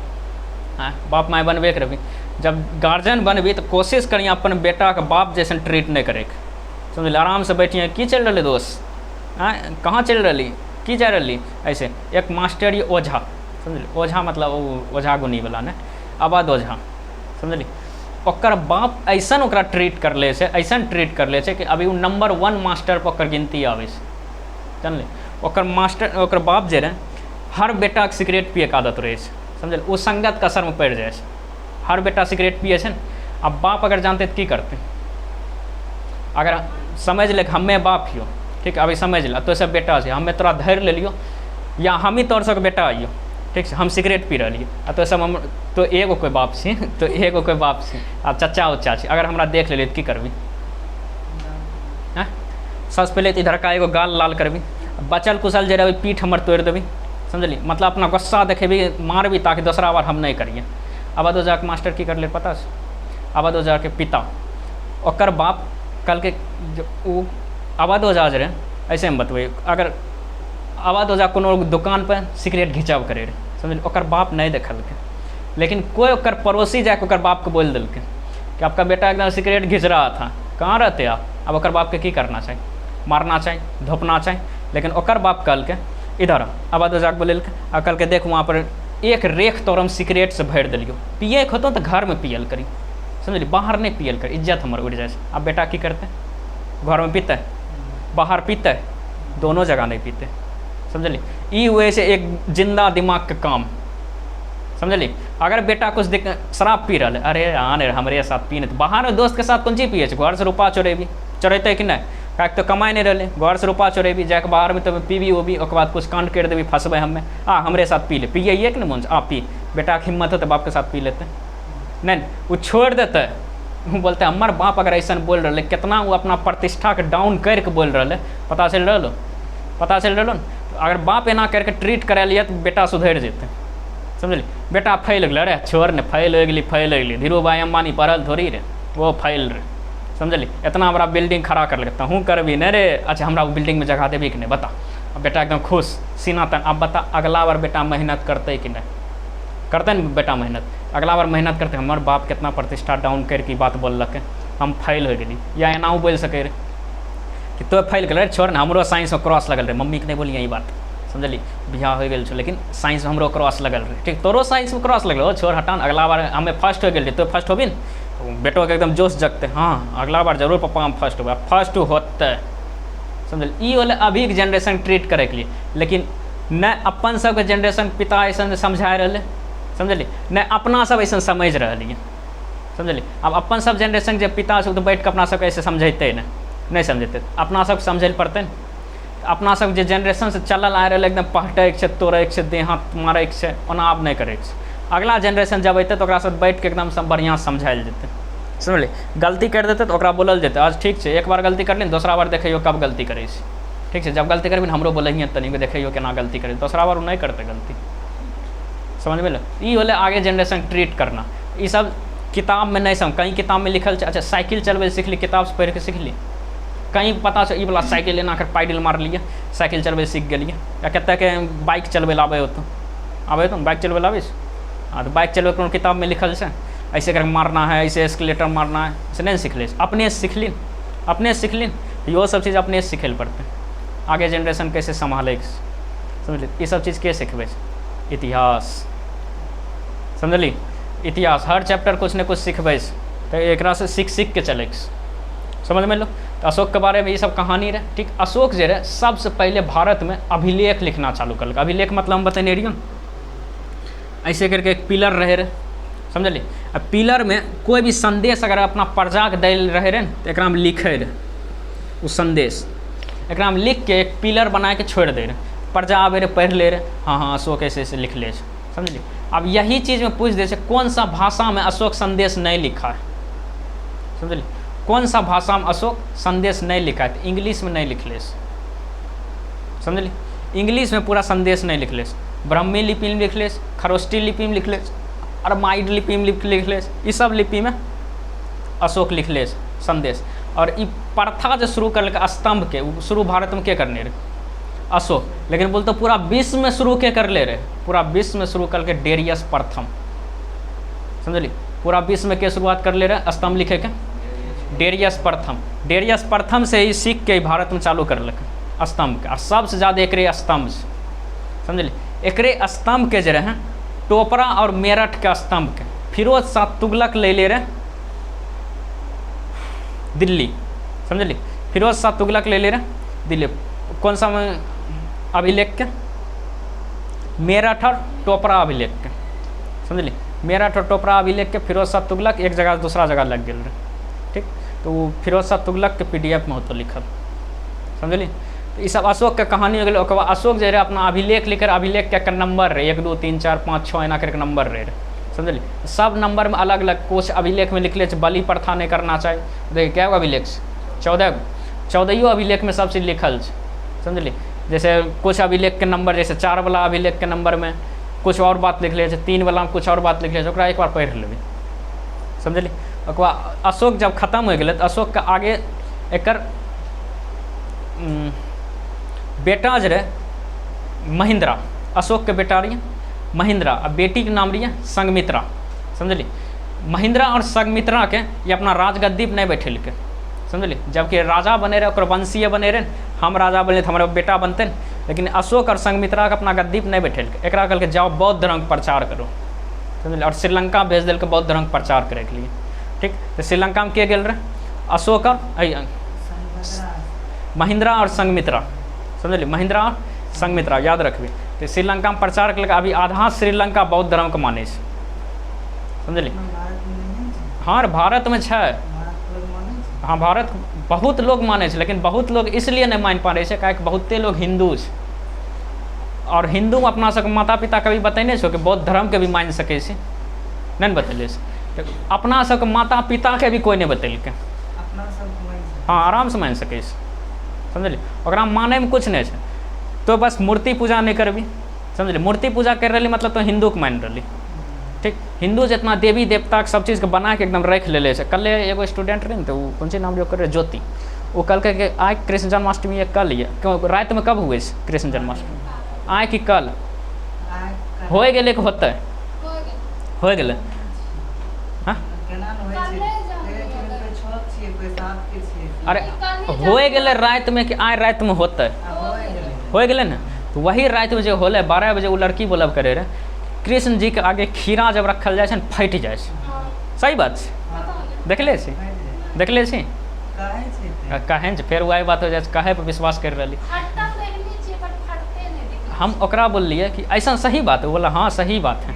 हाँ बाप माए बनबे करबी। जब गार्जियन बनबी तो कोशिश करिए अपन बेटा के बाप जैसे ट्रीट नहीं करे, समझलिए। आराम से बैठिए, की चल रही दोस्त, हाँ कहाँ चल रही, की जा रही, ऐसे। एक मास्टर ये ओझा, समझलिए, ओझा मतलब वो ओझा गुनी वाला ने, आबाद ओझा, समझलिए। ओकर बाप ऐसा ओकरा ट्रीट कर ले, ऐसा ट्रीट कर ले कि अभी वो नंबर 1 मास्टर पर ओकर गिनती आवे, जानलिए। ओकर मास्टर ओकर बाप जे रहे हर बेटा के सिगरेट पिए के आदत रहे, समझल। वो संगत का असर में पड़ जाए, हर बेटा सिगरेट पिए छे। अब बाप अगर जानते तो की करते, अगर समझ ले हमें बाप हियो, ठीक, अभी समझ ला तो सब बेटा से हमें तोरा धैर्य ले लियो, या हम ही तोर सबके बेटा आइयो, ठीक, हम सिगरेट पी रही आ तो सब हम तो एगो कोई बाप छी, तो एगो कोई बाप छी, अब चचा उच्चा छी, अगर हमरा देख ले तो की करबी, सबसे पहले तो इधर का एगो गाल लाल करबी, बचल कुचल जे रही पीठ हमर तोड़ देवी, समझली। मतलब अपना गुस्सा देखेबी, मारबी ताकि दूसरा बार हम नहीं करिए। आबाद ओझा के मास्टर की कर ले पता है, आबाद ओझा के पिता ओकर बाप कल के जो आबाद ओझा जे रहे ऐसे हम बतबै, अगर आबाद ओझा कोनो दुकान पर सिगरेट घिचाव करे रहे, समझ, ओकर बाप नहीं देखलकै, लेकिन कोई ओकर पड़ोसी जाके ओकर बाप को बोल दिलकै कि आपका बेटा एकदम सिगरेट घिच रहा था, कहाँ रहते आप। अब ओकर बाप के की करना चाहिए, मारना चाहिए, धोपना चाहिए। लेकिन ओकर बाप कहलकै इधर आबाद ओझा के बोलेलकै, आ कहलकै देख वहाँ पर एक रेख तोर हम सिगरेट से भरि दिलियो, पिए के होतो तो घर में पियल करी, समझली, बाहर नहीं पियल करी, इज्जत हमर उड़ जाए। अब बेटा की करते, घर में पीते बाहर पीते, दोनों जगह नहीं पीते, समझली। ई हुए से एक जिंदा दिमाग के काम, समझली। अगर बेटा कुछ शराब पी रहा है, अरे आने हमारे साथ पीने, तो बाहर दोस्त के साथ कौन चीज पिए, घर से रुपा चोरेबी, चोरेते कि नहीं, काहे तो कमाए नहीं रहे, घर से रुपा चोरेबी, जाके बाहर में तो पीबी वो भी, ओकर बाद कुछ कांड कर देवी, फंसबे हमें, हमरे साथ पी ले, पिए कि नहीं मन आप पी, बेटा के हिम्मत हो तो बाप के साथ पी लेते, नहीं वो छोड़ देते। वो बोलते हमार बाप अगर ऐसा बोल रहे, कितना वो अपना प्रतिष्ठा के डाउन करके बोल रहे, पता चल रहा, पता चल रहा। अगर बाप एना करके ट्रीट करा लिया तो बेटा सुधर जेते, समझली। बेटा फैल गए, अरे छोड़ ने फैल हो गई, फैल हो गई, धीरू भाई अम्बानी पढ़ल थोड़ी रे, वो फैल रहे, समझली। इतना बड़ा बिल्डिंग खड़ा कर लेता हूँ करबी नहीं रे, अच्छा हमरा वो बिल्डिंग में जगह देवी कि नहीं बता। अब बेटा एकदम खुश सीना तन, अब बता अगला बार बेटा मेहनत करते कि नहीं करते न बेटा मेहनत, अगला बार मेहनत करते। हमारे बाप कितना प्रतिष्ठा डाउन करके बात बोलक, हम फैल हो गई, या एना बोल सके रे कि तो फैल गए, छोड़ ना हमरो साइंस में क्रॉस लगल रहे, मम्मी के नहीं बोलिए ये बात, समझली, बियाह हो गए लेकिन साइंस में हमरो क्रॉस लगल रहे, ठीक, तोरो साइंस में क्रॉस लगल, छोड़ हटान, अगला बार हमें फर्स्ट हो गए तो फर्स्ट होबी न, तो बेटो के एकदम जोश जगते, हाँ अगला बार जरूर पप्पा हम फर्स्ट हुआ, फर्स्ट होते समझल। ई वाले अभी के जनरेशन ट्रीट करे के लिए, लेकिन न अपन सबके जनरेशन पिता ऐसा समझा रहे समझलिए, न अपना सब ऐसा समझ रही समझलिए। अब अपन सब जनरेशन के पिता सब तो बैठ के अपना सबके ऐसे समझेते नहीं समझेते, अपना सब समझे पड़ते न। अपना सब जे जनरेशन से चलल आ रहे एकदम पहटैके छै, तोड़ैके छै, देह हाथ मारैके छै, ओना आब नहीं करैके छै। अगला जनरेशन जब अयतै तो ओकरा साथ बैठ के एकदम सब बढ़िया समझायल जेतै समझलिए। गलती कर देते तो ओकरा बोलल जेतै, आज ठीक छै एक बार गलती कर ली, दूसरा बार देखियो कब गलती करे छै, ठीक है। जब गलती करबी हमरो बोलिए तनिक देखियो केना गलती करे, दूसरा बार वो नहीं करते गलती, समझ में। ये होले आगे जनरेशन ट्रीट करना। ये सब किताब में नहीं समझ, कहीं किताब में लिखल, अच्छा साइकिल चलबे सीख ली, किताब से पढ़ के सीख ली, कहीं पता छै ई वाला साइकिल लेना कर पैडल मार लिए साइकिल चलबे सीख गलिए। या कत के बाइक चलबे आबे हो तो आबे तो बाइक चलबे आबे, हाँ तो बाइक चलबे कोनो किताब में लिखल छै ऐसे करके मारना है, ऐसे एस्केलेटर मारना है, ऐसे नहीं सीख ले, अपने सीख ली, अपने सीख ली। यो सब चीज़ अपने सीखे पड़ते, आगे जनरेशन कैसे संभाले समझलिए। ये सब चीज़ के सिखबे, इतिहास समझली, इतिहास हर चैप्टर कुछ न कुछ सिखबे, तो एक से सीख के चले समझ में लो। तो अशोक के बारे में ये सब कहानी रहे, ठीक। अशोक जे रहे सबसे पहले भारत में अभिलेख लिखना चालू कर, अभिलेख मतलब हम बतेने रहिए ऐसे करके एक पिलर रहे समझलिए। अब पिलर में कोई भी संदेश अगर अपना प्रजा के दैल रहे तो एक में लिखे रहे, वो संदेश एक में लिख के एक पिलर बना के छोड़ दे रहे, प्रजा आवे रहे पढ़ ले रहे, हाँ हाँ अशोक ऐसे ऐसे लिख ले समझलिए। अब यही चीज़ में पूछ दे कौन सा भाषा में अशोक संदेश नहीं लिखा है समझलिए, कौन सा भाषा में अशोक संदेश नहीं लिखा है, तो इंग्लिश में नहीं लिख ले समझलिए। इंग्लिश में पूरा संदेश नहीं लिख ले, ब्राह्मी लिपि में लिख ले, खरोष्टी लिपि में लिख ले, अरमाइड लिपि में लिख ले, ये सब लिपि में अशोक लिख ले संदेश। और ये प्रथा जो शुरू कर स्तंभ के, शुरू भारत में के करने रहे अशोक, लेकिन बोलते पूरा विश्व में शुरू के कर ले रहे, पूरा विश्व में शुरू करके डेरियस प्रथम समझलिए। पूरा विश्व में के शुरुआत कर ले रहे स्तंभ लिखे के, डेरियस प्रथम, डेरियस प्रथम से ही सीख के भारत में चालू कर लगे स्तंभ के। और सबसे ज़्यादा एकरे स्तंभ समझलिए, एकरे स्तंभ के जो रहे टोपरा और मेरठ के स्तंभ के फिरोज शाह तुगलक ले ले रहे दिल्ली समझलिए, फिरोज शाह तुगलक ले ले रहे दिल्ली। कौन सा अभिलेख के, मेरठ और टोपरा अभिलेख के समझलिए, मेरठ और टोपरा अभिलेख के फिरोज शाह तुगलक एक जगह दूसरा जगह लग गए रहे, ठीक। तो वो फिरोज शाह तुगलक के PDF में होतो लिखल समझलिए। तो ये सब अशोक के कहानी हो गई। ओकर बाद अशोक जो रहे अपना अभिलेख लिखकर, अभिलेख के नंबर रहे 1 2 3 4 5 6 एना करके नंबर रहे समझलिए। सब नंबर में अलग अलग, कुछ अभिलेख में लिख ले बलि प्रथा नहीं करना चाहिए, देखिए क्या अभिलेख 14 अभिलेख में सब चीज़ लिखल समझलिए। जैसे कुछ अभिलेख के नंबर, जैसे 4 वाला अभिलेख के नंबर में कुछ और बात लिख ले, 3 वाला में कुछ और बात लिख ले, ओकरा एक बार पढ़ लेबै समझलिए। ओकर बाद अशोक जब खत्म हो गए तो अशोक के आगे एक बेटा जो रहे महिंद्रा, अशोक के बेटा रही महिंद्रा, और बेटी के नाम रही संघमित्रा समझलिए। महिंद्रा और संघमित्रा के ये अपना राजगद्दी पर नहीं बैठेलके समझलिए, जबकि राजा बने रहे, वंशीय बने रहे, हम राजा बने तो हमारा बेटा बनते, लेकिन अशोक और संघमित्रा के अपना गद्दी पर नहीं बैठेलके। एकरा कहलके जाओ बौद्ध धर्म के प्रचार करो समझलिए, और श्रीलंका भेज दिल बौद्ध धर्म के प्रचार करे के लिए, ठीक। तो श्रीलंका में के गए रहे अशोक और महिंद्रा और संघमित्रा समझलिए, महिंद्रा और संघमित्रा याद रखबी। तो श्रीलंका में प्रचार के अभी आधा श्रीलंका बौद्ध धर्म के माने समझलिए। हाँ भारत में है, हाँ भारत बहुत लोग माने, लेकिन बहुत लोग इसलिए नहीं मान पा रहे क्या, बहुते लोग हिंदू और हिंदू अपना सबके माता पिता कभी बतेने छो कि बौद्ध धर्म के भी मान सके नहीं बतेले, अपना सबके माता पिता के भी कोई नहीं बतेलके, हाँ आराम से मान सके समझलिए। ओकरा माने में कुछ नहीं है, तो बस मूर्ति पूजा नहीं करबी समझलिए। मूर्ति पूजा कर रही मतलब तो हिंदू के मान रही, ठीक। हिंदू जितना देवी देवता के सब चीज़ के बना के एकदम रख ले कल एगो स्टूडेंट रहे तो वो कौन सी नाम जो कर रहे ज्योति, वो कल के आए कृष्ण जन्माष्टमी कल है, क्यों रात में कब हुए कृष्ण जन्माष्टमी, आए कि कल हो गए कि होते हो गए, हाँ अरे हो गए रात में कि आए रात में होते हो गए ना। तो वही रात में जो होले 12 बजे वो लड़की बोलब करे रहे कृष्ण जी के आगे खीरा जब रखल जाए फट जाए, सही बात है देखले छी देखले छी कहे फिर वही बात हो जाए काहे पर विश्वास कर रही हम ओकरा बोललिए कि ऐसा सही बात है, बोला हाँ सही बात है।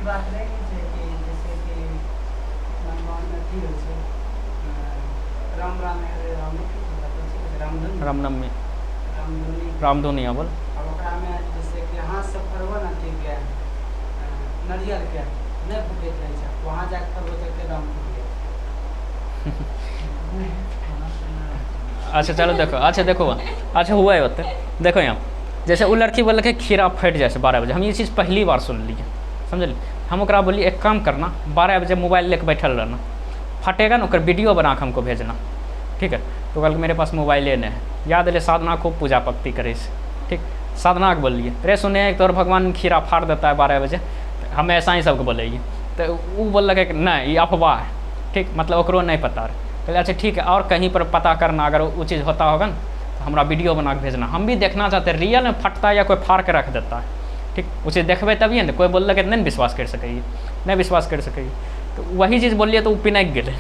रामनवमी रामधुनी बोल अच्छा चलो देखो, अच्छा देखो अच्छा हुआ है होते देखो यहाँ जैसे वो लड़की बोल के खीरा फट जाए 12 बजे, हम ये चीज़ पहली बार सुन लिए समझलिए। हम ओकरा बोलिए एक काम करना 12 बजे मोबाइल लेके बैठल रहना, फटेगा ना ओकर वीडियो बना के हमको भेजना, ठीक है। तो कल मेरे पास मोबाइले नहीं है, याद है साधना खूब पूजा भक्ति करे से, ठीक। साधना के बोलिए रे सुने तो भगवान खीरा फाड़ देता है 12 बजे, हम ऐसा ही सबको बोलेंगे। तो वो बोल लगे कि नहीं ये अफवाह है, ठीक, मतलब ओकरो नहीं पता रहे। तो अच्छा ठीक है, और कहीं पर पता करना अगर वो चीज़ होता होगा ना तो हमारा वीडियो बना के भेजना, हम भी देखना चाहते हैं रियल में फटता है या कोई फाड़ के रख देता है, ठीक। उसे देखबे तभी ना, कोई बोल लगे नहीं विश्वास कर सकेगी, नहीं विश्वास कर सकेगी। तो वही चीज़ बोलिए तो वो पिनक गए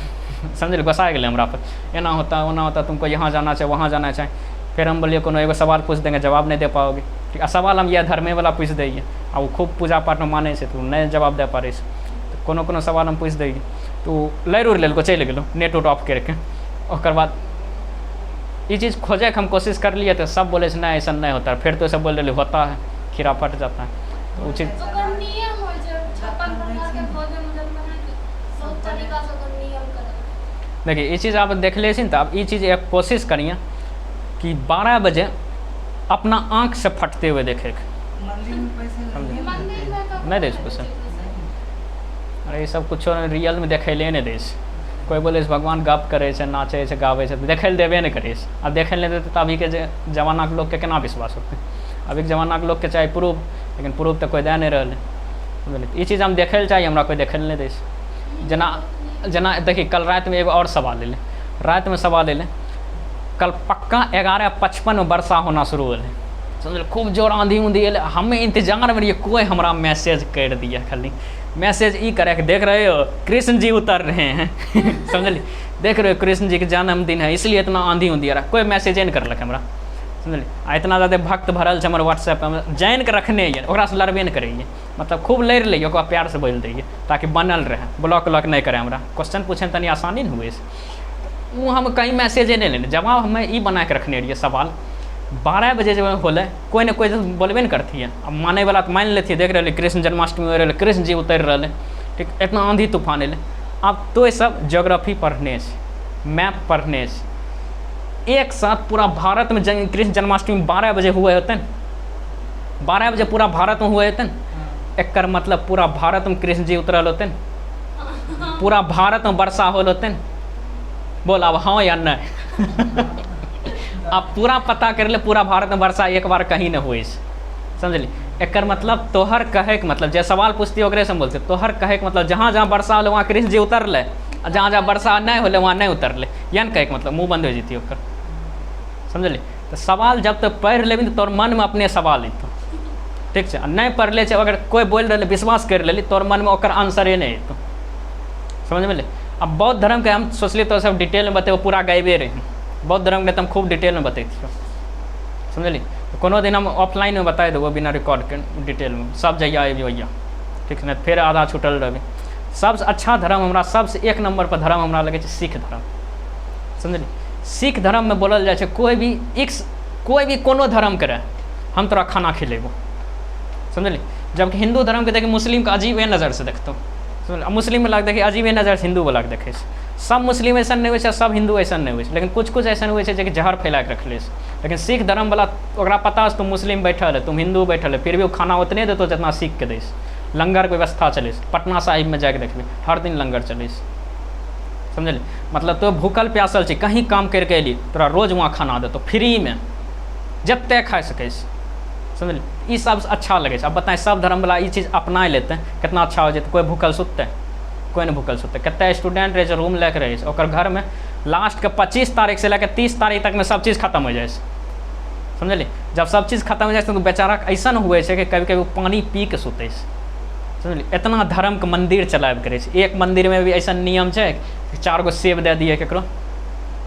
समझ गुस्सा गए हमारा पर, एना होता ओना होता, तुमको यहाँ जाना चाहिए वहाँ जाना चाहिए। फिर हम बोलिए कोनो एगो सवाल पूछ देंगे जवाब नहीं दे पाओगे, ठीक। सवाल हम यह धर्मे वाला पूछ देंगे आ वो खूब पूजा पाठ में माने से तो नहीं जवाब दे पा रही से, तो कोनो सवाल हम पूछ देंगे तो लड़ उड़ ले चले गेलो नेट उट ऑफ करके। और बाद ये चीज़ खोजे के हम कोशिश कर लिए तो सब बोले नहीं ऐसा नहीं होता है, फिर तो सब बोल रहे होता है खीरा फट जाता है। तो वो चीज़ देखिए ये चीज़ आप देख ले तो आप ये चीज़ एक कोशिश करिए कि 12 बजे अपना आँख से फटते हुए देखे नहीं दे कुछ, अरे ये सब कुछ रियल में देखे ले नहीं दे। कोई बोले भगवान गप करे से नाचे से गावे से देखे देवे नहीं करे, अब देखे नहीं देते तो अभी के जमाना के लोग के केना विश्वास होते। अभी के जमाना के लोग के चाहे प्रूफ, लेकिन प्रूफ तो कोई दे नहीं रहे। ये चीज़ हम देखे चाहिए, हमरा कोई देखे नहीं दे। जना देखिए कल रात में एगो और सवाल ले, रात में सवाल ले कल पक्का 11:55 में वर्षा होना शुरू हो समझ, खूब जोर आंधी उंधी अल, हमें इंतजार में रहिए कोई हमारा मैसेज कर दिया, खाली मैसेज ई करे कि देख रहे हो कृष्ण जी उतर रहे हैं समझलिए, देख रहे हो कृष्ण जी के जन्मदिन है इसलिए इतना आंधी उंधी आ रहा, कोई मैसेजे नहीं करलक हमरा समझलिए। आ इतना ज़्यादा भक्त भरल है हमारे व्हाट्सएप में, जान के रखने है ओकरा से लड़बे नहीं करिए, मतलब खूब लड़ लिये ओकरा प्यार से बोल दिए ताकि बनल रहे, ब्लॉक व्लॉक नहीं करे हमरा। क्वेश्चन पूछे तनी आसानी नहीं हुए वो हम कहीं मैसेजे नहीं लेने, जवाब हमें ई बना के रखने रहिए सवाल 12 बजे जब होले कोई ना कोई बोलबे नहीं करती है। अब माने वाला तो मान लेती है, देख रहे कृष्ण जन्माष्टमी हो रहे कृष्ण जी उतर रहे, ठीक, इतना आंधी तूफान अल। अब तो ये सब ज्योग्राफी पढ़ने से मैप पढ़ने से एक साथ पूरा भारत में कृष्ण जन्माष्टमी 12 बजे हुए होते हैं, 12 बजे पूरा भारत में हुए होते हैं, एक मतलब पूरा भारत में कृष्ण जी उतरल होते हैं, पूरा भारत में वर्षा होल होते हैं। बोल अब हाँ या नहीं आप पूरा पता कर ले, पूरा भारत में वर्षा एक बार कहीं न हुई समझली। एक मतलब तोहर कहे के मतलब जो सवाल पूछती ओकरे से बोलते, तोहर कहे के मतलब जहाँ जहाँ वर्षा होले वहाँ कृष्ण जी उतरले, जहाँ जहाँ वर्षा नहीं होले वहाँ नहीं उतरले, या कहे के मतलब मुँह बंद हो जाती ओकर समझली। तो सवाल जब तक पढ़ लेबी तो तोर मन में अपने सवाल अतो, ठीक है। नहीं पढ़ ले अगर कोई बोल रहे विश्वास कर ले तोर मन में ओकर आंसरे नहीं अतो समझ में ले। अब बौद्ध धर्म के हम सोचलिए तो सब डिटेल में बतेबो, पूरा गायबे रहे बौद्ध धर्म के तो हम खूब डिटेल में बतैतियो समझली। तो कोनो दिन हम ऑफलाइन में बताए देबो बिना रिकॉर्ड के डिटेल में, सब जगह आबि भैया, ठीक है। फिर आधा छूटल रहे। सबसे अच्छा धर्म हमरा सबसे एक नंबर पर धर्म हमरा लगे सिख धर्म समझली। सिख धर्म में बोलल जाए कोई भी कोनो धर्म करे हम तोरा खाना खिलेबो समझली। जबकि हिंदू धर्म के देखे मुस्लिम के अजीब नज़र से देखते समझ, मुस्लिम वाला देखे अजीब नज़र से हिंदू वाला देखे, सब मुस्लिम ऐसा नहीं हो, सब हिंदू ऐसा नहीं हो, लेकिन कुछ कुछ ऐसा हो जो जहर फैला के रखले। लेकिन सिख धर्म वाला ओकरा पता तुम मुस्लिम बैठल है तुम हिंदू बैठल है, फिर भी वो खाना उतने देते जितना सीख के देस। लंगर के व्यवस्था चले, पटना साहिब में जाके देखबे हर दिन लंगर चले समझली। मतलब तो भूखल प्यासल छी कहीं काम करके अली तोरा रोज वहाँ खाना देतो फ्री में जते खा सके समझली। ये सब अच्छा लगे। अब बताएं सब धर्म वाला ये चीज़ अपना लेते हैं कितना अच्छा हो जाए। कोई भूखल सुतते कोई नहीं भूखल सुतते। कितना स्टूडेंट रहे रूम लेके रहे और घर में लास्ट के 25 तारीख से लेकर 30 तारीख तक में सब चीज़ खत्म हो जाए समझली। जब सब चीज़ खत्म हो जाए तो बेचारा ऐसा हुए कि कभी कभी पानी पी के सुते समझली। इतना धर्म के मंदिर चलाब करे। एक मंदिर में भी ऐसा नियम है 4 गो सेब दे दिए केकरो,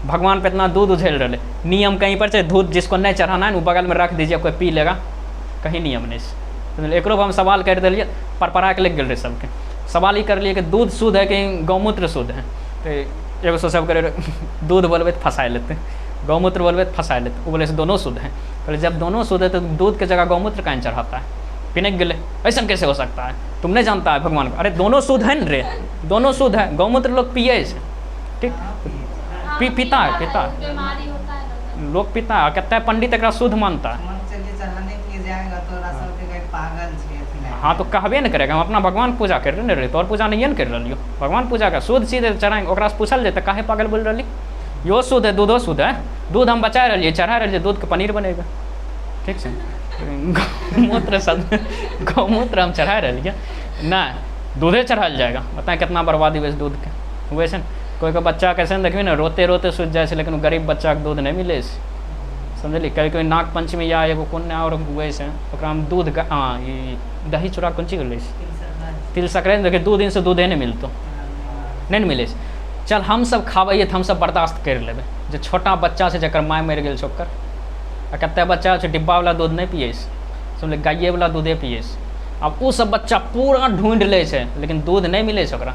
भगवान पे इतना दूध उझेल रहे। नियम कहीं पर दूध जिसको नहीं चढ़ाना है वो बगल में रख दीजिए, कोई पी लेगा, कहीं नियम नहीं। एक हम सवाल कर दिलिए, परपरा के लग गए सबके। सवाल ही कर लिए कि दूध शुद्ध है कि गौमूत्र शुद्ध है, तो एगो सब करे दूध बोलबे तो फंसा लेते, गौमूत्र बोलबे तो फंसा लेते। वो बोले से दोनों शुद्ध हैं। बोले जब दोनों शुद्ध है तो दूध की जगह गौमूत्र कहीं चढ़ाता है, पिनक गले, ऐसा कैसे हो सकता है, तुमने जानता है भगवान को। अरे दोनों शुद्ध है न रे, दोनों शुद्ध है। गौमूत्र लोग पिए से, ठीक, पीता है लोग पीता है, कहता है पंडित एक शुद्ध मानता है। हाँ तो कहबे न करेगा, हम अपना भगवान पूजा कर रहे रहे, तो और पूजा नहीं न कर रही हो, भगवान पूजा का शुद्ध चीज चढ़ाएंगे। ओकरा से पूछल जाए काहे पागल बोल रही, यो शुद्ध है, दूधो शुद्ध है, दूध हम बचा रही चढ़ा रही, दूध के पनीर बनेगा, ठीक है। गौमूत्र गौमूत्र हम चढ़ा रही ना, दूधे चढ़ाल जाएगा। बताएं कितना बर्बादी वैसे दूध के। वैसे कोई का बच्चा कैसे देखिए ना, रोते रोते सूझ जाए, लेकिन गरीब बच्चा के दूध नहीं मिले, समझली। कभी कोई नाग पंचमी या एगो कौन और वैसे दूध का, हाँ ये दही चूड़ा कौन चीज ले, तिल संक्रांति देखिए 2 दिन से दूधे नहीं मिलतो, नहीं मिले। चल हम सब खावे तो हम सब बर्दाश्त कर लेबे। जो छोटा बच्चा से जकर माय मर गई छोकर, आ कते बच्चा डिब्बा वाला दूध नहीं पिए, समझे, गाये वाला दूधे पिए। अब वो सब बच्चा पूरा ढूंढ ले, लेकिन दूध नहीं मिले ओकरा।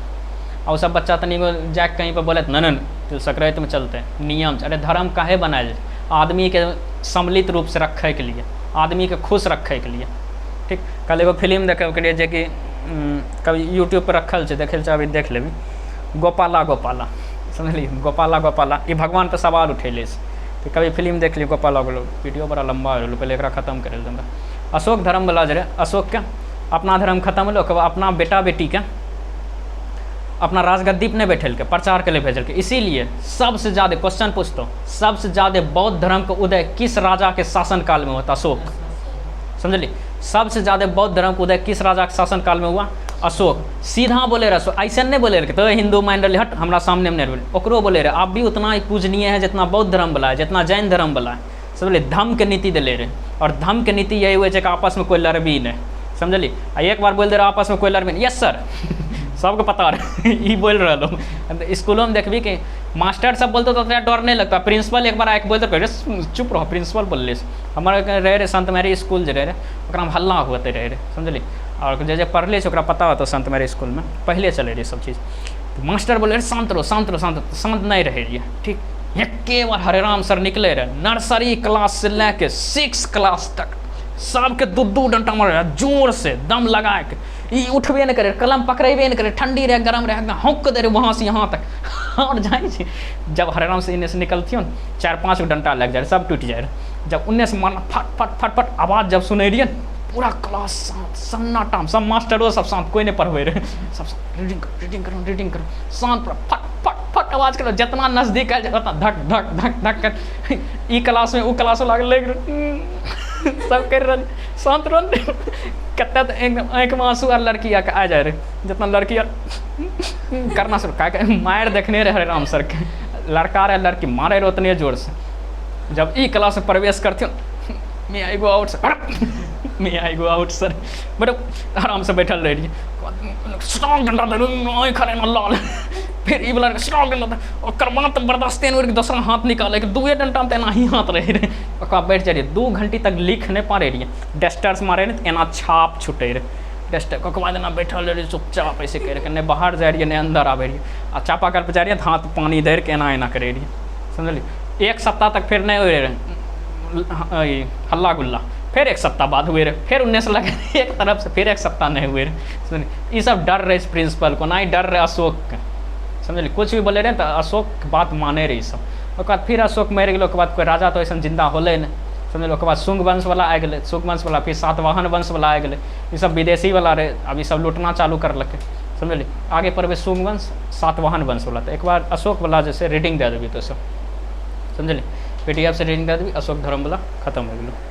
और सब बच्चा तनी जाके कहीं पर बोले न तिल संक्रांति में चलते नियम। अरे धर्म काहे बनाए, आदमी के सम्मिलित रूप से रखे के लिए, आदमी के खुश रखे के लिए, ठीक। कल एगो फिल्म देखे के लिए जे कि कभी यूट्यूब पर रखल है, देखे अभी देख लेबी, गोपाला गोपाला, समझलिए, गोपाला गोपाला, ये भगवान पर सवाल उठेले। तो कभी फिल्म देख ली गोपाला, वीडियो बड़ा लंबा हो, पहले एक खत्म कर दूँगा। अशोक धर्म वाला जरे, अशोक क्या अपना धर्म खत्म हो, अपना बेटा बेटी के अपना राजगद्दी पर नहीं बैठल के प्रचार के लिए भेजल के। इसीलिए सबसे ज़्यादा क्वेश्चन पूछता हूँ, सबसे ज़्यादा बौद्ध धर्म का उदय किस राजा के शासन काल में होता? अशोक, समझलिए। सबसे ज़्यादा बौद्ध धर्म का उदय किस राजा के शासन काल में हुआ? अशोक। सीधा बोले रहे, ऐसा नहीं बोले रहे तो हिंदू मान रही हट हमारा सामने में नहीं बोले, ओकरो बोले रहे आप भी उतना ही पूजनीय है जितना बौद्ध धर्म वाला है, जितना जैन धर्म वाला है, समझलिए। धम्म के नीति दिले रहे, और धम्म के नीति यही हुए कि आपस में कोई लड़बी नहीं, समझलिए। एक बार बोल दे रहा आपस में कोई लड़बी नहीं, यस सर सबको पता रहे ये बोल रहे लोग। स्कूलों में देखबी कि मास्टर सब बोलते तो डर नहीं लगता, प्रिंसिपल एक बार आके बोलते कहे चुप रहो, प्रिंसिपल बोल ले। हमारे रहे संत मेरी स्कूल जो रहे ओकरा में हल्ला होते रहे, समझलिए। और जे पढ़ले ओकरा पता होता संत मेरी स्कूल में पहले चले रही सब चीज़। तो मास्टर बोले रहे शांत रहो शांत रहो शांत रहो, शांत नहीं रहे रही, ठीक। एक बार हरे राम सर निकले रहे, नर्सरी क्लास से लेके 6 क्लास तक सबके 2 डंटा मारे रहे, जोर से दम लगा के। ये उठबे नहीं करे, कलम पकड़ेबे नहीं करे, ठंडी रहे गरम रहे, एकदम हौंक दे रहे वहाँ से यहाँ तक। और जाए जब हरे राम से इन्हें से निकलती हो 4-5 डंटा लग जाए, सब टूट जाए। जब उन्हें से मारना फट फट फट फट आवाज़ जब सुने रही पूरा क्लास शांत, सन्नाटा, सब मास्टरों सब शांत, कोई नहीं पढ़वे रहे, सब रीडिंग करो शांत, पूरा फट फट फट आवाज़ करो, जितना नजदीक है उतना धक धक धक धक कर। ई क्लास में वो क्लास लग सब कर रहे शांत रहे। कत्ता तो एकदम आँख में आंसू और लड़की आ जाए रहे, जितना लड़की करना शुरू का मायर देखने रहे हरे राम सर के, लड़का रहे लड़की मारे रहे उतने जोर से। जब ई क्लास में प्रवेश करते हो मैं आई गो आउट सर, मैं आई गो आउट सर, बड़े आराम से बैठल रही स्ट्रॉन्ग डंडा दे खड़े लाल, फिर ई वाला स्ट्रॉन्ग डंडा और करवा तो बर्दाश्त नहीं, दूसरा हाथ निकाले 2 डंडा में एना ही हाथ रहे रहे, बैठ जाइए 2 घंटे तक लिख नहीं पा रही, डस्टर्स मारे नहीं तो एना छाप छूटे रहे डस्टर को बाद एना बैठल रही चुपचाप ऐसे कह रहे, नहीं बाहर जा रही है नहीं अंदर आवे रही, आ चापा कर पे जा रही है हाथ पानी दे के एना एना करे रही, समझलिए। 1 सप्ताह तक फिर नहीं हुए रहे हल्ला गुल्ला, फिर 1 सप्ताह बाद हुए रहे, फिर 19 लगे एक तरफ से, फिर 1 सप्ताह नहीं हुए रहे। ये सब डर रहे प्रिंसिपल को, ना ही डर रहे अशोक के, समझलिए। कुछ भी बोले रहे तो अशोक बात माने रही सब। उसके बाद फिर अशोक मर गए, बाद कोई राजा तो ऐसा जिंदा होले नहीं, समझलिए। उसके बाद शुंग वंश वाला आ गए, शुंग वंश वाला, फिर सातवाहन वंश वाला आ गए, ये सब विदेशी वाला रहे, अभी सब लूटना चालू कर लगे, समझलिए। आगे पर शुंग वंश सातवाहन वंश वाला, तो एक बार अशोक वाला जैसे रीडिंग दे देवी तो सब, समझलिए। PDF से रीडिंग दे देवी, अशोक धर्म वाला खत्म हो गया।